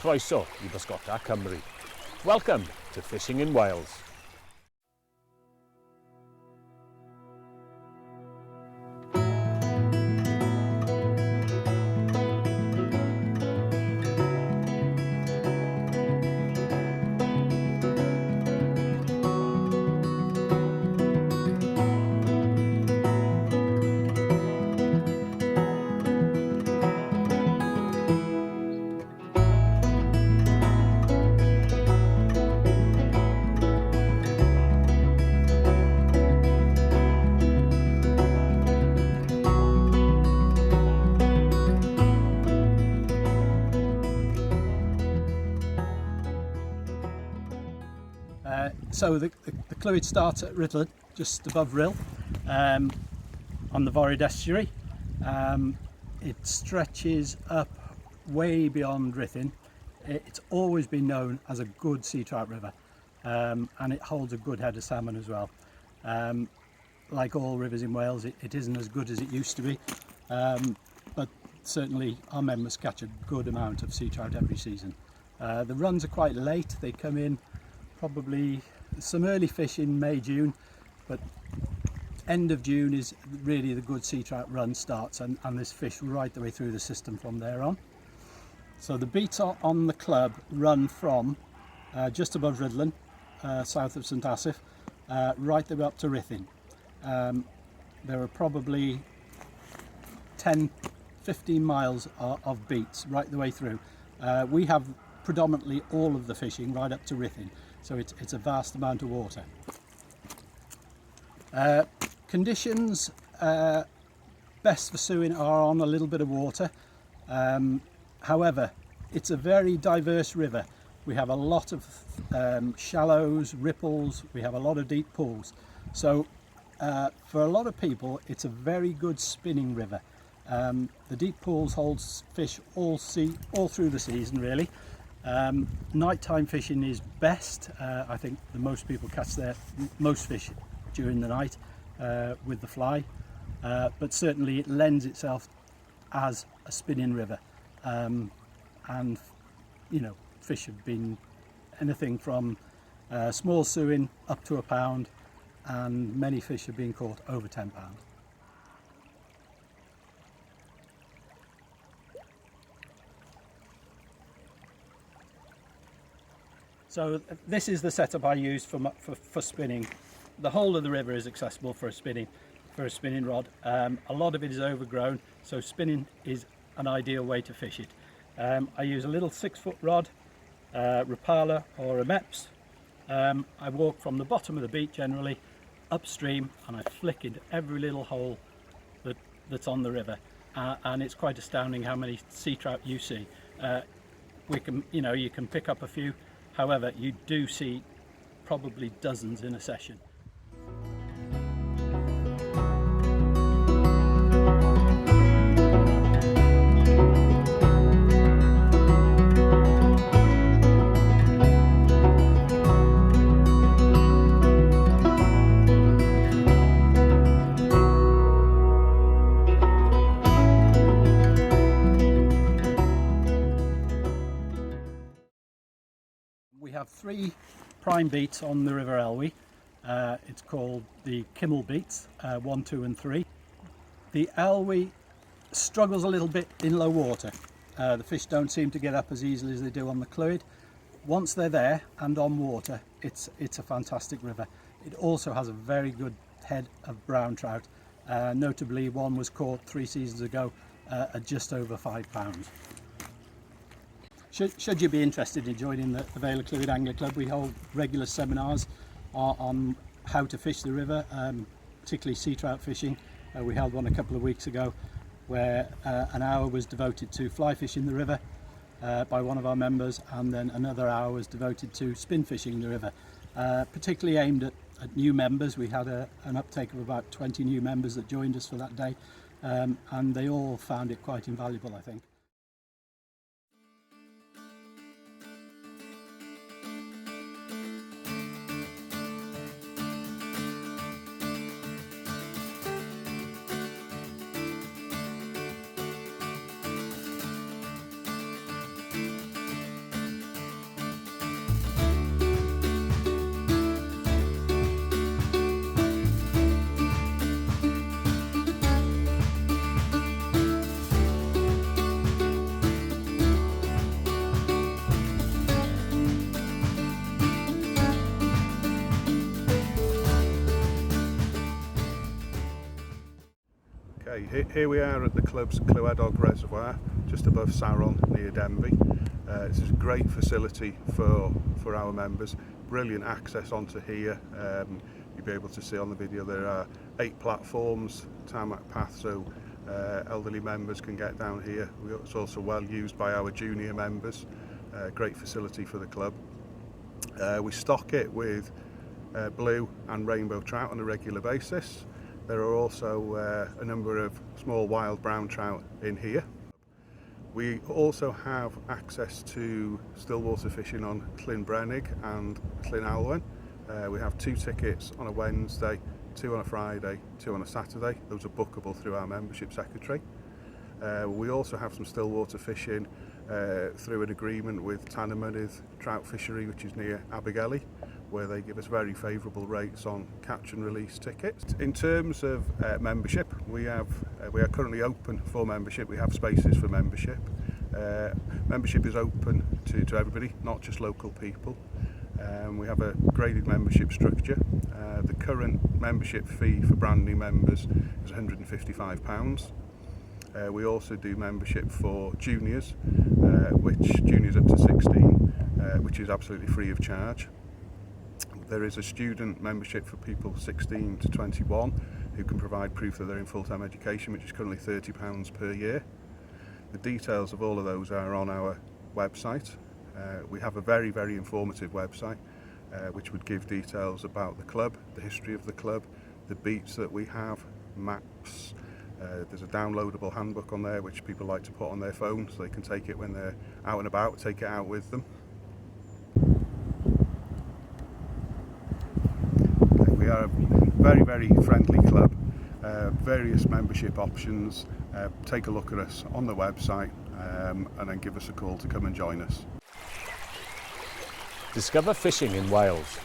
Croeso I Bysgota Cymru. Welcome to Fishing in Wales. So the Clwyd starts at Rhyddlen, just above Rhyl, on the Foryd estuary. It stretches up way beyond Rhythun. It's always been known as a good sea trout river, and it holds a good head of salmon as well. Like all rivers in Wales, it isn't as good as it used to be, but certainly our members catch a good amount of sea trout every season. The runs are quite late. They come in probably some early fish in May, June, but end of June is really the good sea trout run starts, and there's fish right the way through the system from there on. So the beats on the club run from just above Rhyddlen, south of St Asaph, right the way up to Rhythun. There are probably 10-15 miles of beats right the way through. We have predominantly all of the fishing right up to Rhythun, so it's a vast amount of water. Conditions best for sewin are on a little bit of water. However, it's a very diverse river. We have a lot of shallows, ripples, we have a lot of deep pools. So for a lot of people, it's a very good spinning river. The deep pools hold fish all through the season, really. Nighttime fishing is best. I think most people catch most fish during the night with the fly, but certainly it lends itself as a spinning river, and you know, fish have been anything from small sewin up to £1, and many fish have been caught over £10. So this is the setup I use for spinning. The whole of the river is accessible for a spinning rod. A lot of it is overgrown, so spinning is an ideal way to fish it. I use a little 6-foot rod, Rapala or a Meps. I walk from the bottom of the beat generally upstream, and I flick into every little hole that's on the river, and it's quite astounding how many sea trout you see. You can pick up a few. However, you do see probably dozens in a session. We have 3 prime beats on the River Elwy. It's called the Kimmel beats, 1, 2 and 3. The Elwy struggles a little bit in low water. The fish don't seem to get up as easily as they do on the Clwyd. Once they're there and on water, it's a fantastic river. It also has a very good head of brown trout. Notably, one was caught 3 seasons ago at just over £5. Should you be interested in joining the Vale of Clwyd Angler Club, we hold regular seminars on how to fish the river, particularly sea trout fishing. We held one a couple of weeks ago where an hour was devoted to fly fishing the river by one of our members, and then another hour was devoted to spin fishing the river, particularly aimed at new members. We had an uptake of about 20 new members that joined us for that day, and they all found it quite invaluable, I think. Okay, here we are at the club's Clwyd Reservoir, just above Saron, near Denby. This is a great facility for our members. Brilliant access onto here. You'll be able to see on the video there are 8 platforms, tarmac path, so elderly members can get down here. It's also well used by our junior members. Great facility for the club. We stock it with blue and rainbow trout on a regular basis. There are also a number of small wild brown trout in here. We also have access to stillwater fishing on Clwyd and Elwy. We have 2 tickets on a Wednesday, 2 on a Friday, 2 on a Saturday. Those are bookable through our membership secretary. We also have some stillwater fishing through an agreement with Tannermynydd Trout Fishery, which is near Abergele, where they give us very favourable rates on catch and release tickets. In terms of membership, we are currently open for membership. We have spaces for membership. Membership is open to everybody, not just local people. We have a graded membership structure. The current membership fee for brand new members is £155. We also do membership for juniors, which juniors up to 16, which is absolutely free of charge. There is a student membership for people 16 to 21 who can provide proof that they're in full-time education, which is currently £30 per year. The details of all of those are on our website. We have a very, very informative website which would give details about the club, the history of the club, the beats that we have, maps. There's a downloadable handbook on there which people like to put on their phone so they can take it when they're out and about, take it out with them. We are a very, very friendly club, various membership options. Take a look at us on the website and then give us a call to come and join us. Discover fishing in Wales.